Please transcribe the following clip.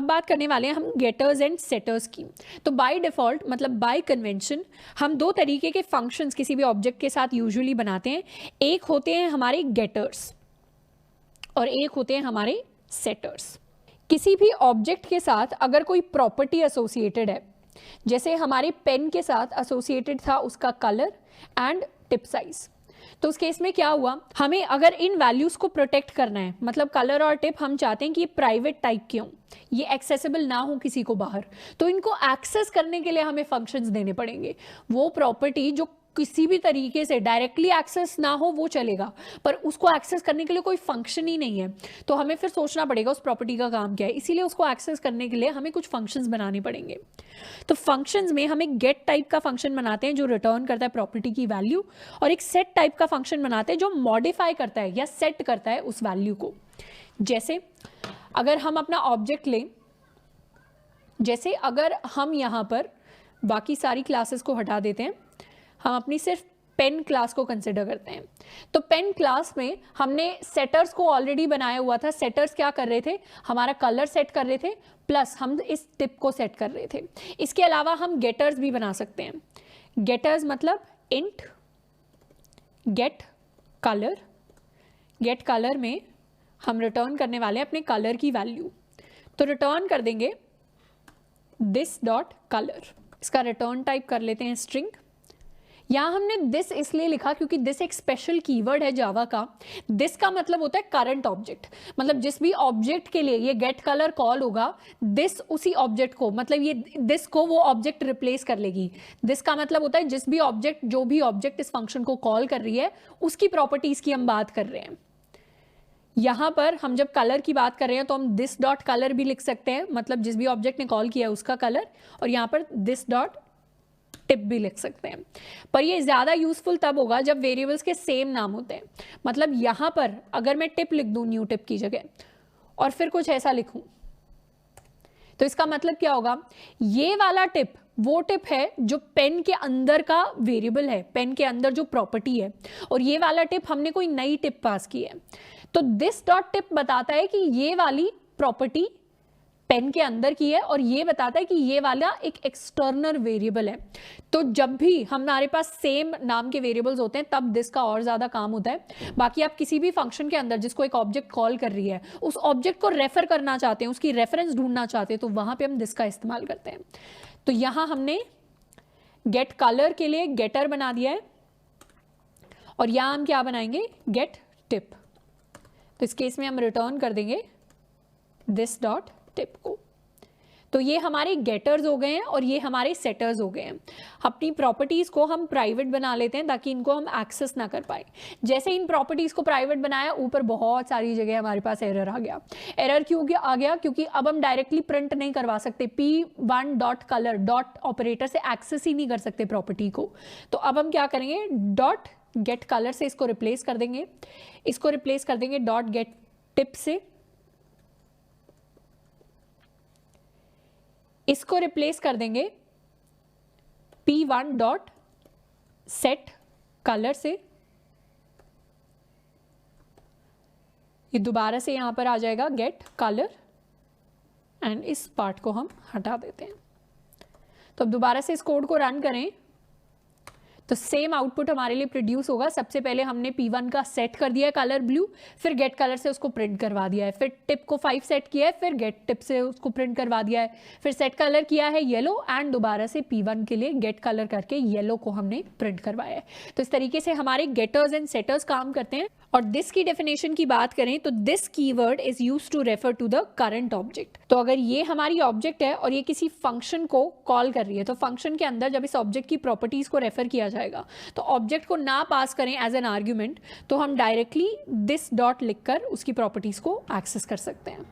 अब बात करने वाले हैं हम गेटर्स एंड सेटर्स की। तो बाय डिफॉल्ट मतलब बाय कन्वेंशन हम दो तरीके के फंक्शंस किसी भी ऑब्जेक्ट के साथ यूजुअली बनाते हैं। एक होते हैं हमारे गेटर्स और एक होते हैं हमारे सेटर्स। किसी भी ऑब्जेक्ट के साथ अगर कोई प्रॉपर्टी एसोसिएटेड है, जैसे हमारे पेन के साथ एसोसिएटेड था उसका कलर एंड टिप साइज, तो उस केस में क्या हुआ, हमें अगर इन वैल्यूज को प्रोटेक्ट करना है, मतलब कलर और टिप हम चाहते हैं कि ये प्राइवेट टाइप के हों, ये एक्सेसिबल ना हो किसी को बाहर, तो इनको एक्सेस करने के लिए हमें फंक्शंस देने पड़ेंगे। वो प्रॉपर्टी जो किसी भी तरीके से डायरेक्टली एक्सेस ना हो वो चलेगा, पर उसको एक्सेस करने के लिए कोई फंक्शन ही नहीं है, तो हमें फिर सोचना पड़ेगा उस प्रॉपर्टी का काम क्या है। इसीलिए उसको एक्सेस करने के लिए हमें कुछ फंक्शंस बनाने पड़ेंगे। तो फंक्शंस में हम एक गेट टाइप का फंक्शन बनाते हैं जो रिटर्न करता है प्रॉपर्टी की वैल्यू, और एक सेट टाइप का फंक्शन बनाते हैं जो मॉडिफाई करता है या सेट करता है उस वैल्यू को। जैसे अगर हम अपना ऑब्जेक्ट लें, जैसे अगर हम यहाँ पर बाकी सारी क्लासेस को हटा देते हैं, हम अपनी सिर्फ पेन क्लास को कंसिडर करते हैं, तो पेन क्लास में हमने सेटर्स को ऑलरेडी बनाया हुआ था। सेटर्स क्या कर रहे थे, हमारा कलर सेट कर रहे थे, प्लस हम इस टिप को सेट कर रहे थे। इसके अलावा हम गेटर्स भी बना सकते हैं। गेटर्स मतलब int get colour, get colour में हम रिटर्न करने वाले हैं अपने कलर की वैल्यू, तो रिटर्न कर देंगे दिस डॉट कलर। इसका रिटर्न टाइप कर लेते हैं स्ट्रिंग। यहाँ हमने दिस इसलिए लिखा क्योंकि दिस एक स्पेशल कीवर्ड है जावा का। दिस का मतलब होता है करंट ऑब्जेक्ट, मतलब जिस भी ऑब्जेक्ट के लिए ये गेट कलर कॉल होगा, दिस उसी ऑब्जेक्ट को, मतलब ये दिस को वो ऑब्जेक्ट रिप्लेस कर लेगी। दिस का मतलब होता है जिस भी ऑब्जेक्ट, जो भी ऑब्जेक्ट इस फंक्शन को कॉल कर रही है उसकी प्रॉपर्टीज की हम बात कर रहे हैं। यहाँ पर हम जब कलर की बात कर रहे हैं तो हम दिस डॉट कलर भी लिख सकते हैं, मतलब जिस भी ऑब्जेक्ट ने कॉल किया है उसका कलर, और यहाँ पर दिस डॉट टिप भी लिख सकते हैं। पर ये ज्यादा यूजफुल तब होगा जब वेरिएबल्स के सेम नाम होते हैं। मतलब यहां पर अगर मैं टिप लिख दूं न्यू टिप की जगह और फिर कुछ ऐसा लिखूं, तो इसका मतलब क्या होगा, ये वाला टिप वो टिप है जो पेन के अंदर का वेरिएबल है, पेन के अंदर जो प्रॉपर्टी है, और ये वाला टिप हमने कोई नई टिप पास की है। तो दिस डॉट टिप बताता है कि ये वाली प्रॉपर्टी पेन के अंदर की है, और ये बताता है कि ये वाला एक एक्सटर्नल वेरिएबल है। तो जब भी हमारे पास सेम नाम के वेरिएबल्स होते हैं तब दिस का और ज्यादा काम होता है। बाकी आप किसी भी फंक्शन के अंदर जिसको एक ऑब्जेक्ट कॉल कर रही है, उस ऑब्जेक्ट को रेफर करना चाहते हैं, उसकी रेफरेंस ढूंढना चाहते हैं, तो वहां पे हम दिस का इस्तेमाल करते हैं। तो यहां हमने गेट कलर के लिए गेटर बना दिया है, और यहां हम क्या बनाएंगे, गेट टिप। तो इस केस में हम रिटर्न कर देंगे दिस डॉट टिप को। तो ये हमारे गेटर्स हो गए हैं और ये हमारे सेटर्स हो गए हैं। अपनी प्रॉपर्टीज को हम प्राइवेट बना लेते हैं ताकि इनको हम एक्सेस ना कर पाए। जैसे इन प्रॉपर्टीज को प्राइवेट बनाया, ऊपर बहुत सारी जगह हमारे पास एरर आ गया। एरर क्यों आ गया, क्योंकि अब हम डायरेक्टली प्रिंट नहीं करवा सकते, p1 dot colour dot operator से एक्सेस ही नहीं कर सकते प्रॉपर्टी को। तो अब हम क्या करेंगे, डॉट गेट कलर से इसको रिप्लेस कर देंगे, इसको रिप्लेस कर देंगे डॉट गेट टिप से, इसको रिप्लेस कर देंगे p1 डॉट सेट कलर से। ये दोबारा से यहां पर आ जाएगा गेट कलर, एंड इस पार्ट को हम हटा देते हैं। तो अब दोबारा से इस कोड को रन करें तो सेम आउटपुट हमारे लिए प्रोड्यूस होगा। सबसे पहले हमने p1 का सेट कर दिया है कलर ब्लू, फिर गेट कलर से उसको प्रिंट करवा दिया है, फिर टिप को 5 सेट किया है, फिर गेट टिप से उसको प्रिंट करवा दिया है, फिर सेट कलर किया है येलो, एंड दोबारा से p1 के लिए गेट कलर करके येलो को हमने प्रिंट करवाया है। तो इस तरीके से हमारे गेटर्स एंड सेटर्स काम करते हैं। और दिस की डेफिनेशन की बात करें तो this keyword is used to refer to the current object. तो अगर ये हमारी ऑब्जेक्ट है और ये किसी फंक्शन को कॉल कर रही है, तो फंक्शन के अंदर जब इस ऑब्जेक्ट की प्रॉपर्टीज को रेफर किया जाएगा, तो ऑब्जेक्ट को ना पास करें एज एन आर्ग्यूमेंट, तो हम डायरेक्टली दिस डॉट लिखकर उसकी प्रॉपर्टीज को एक्सेस कर सकते हैं।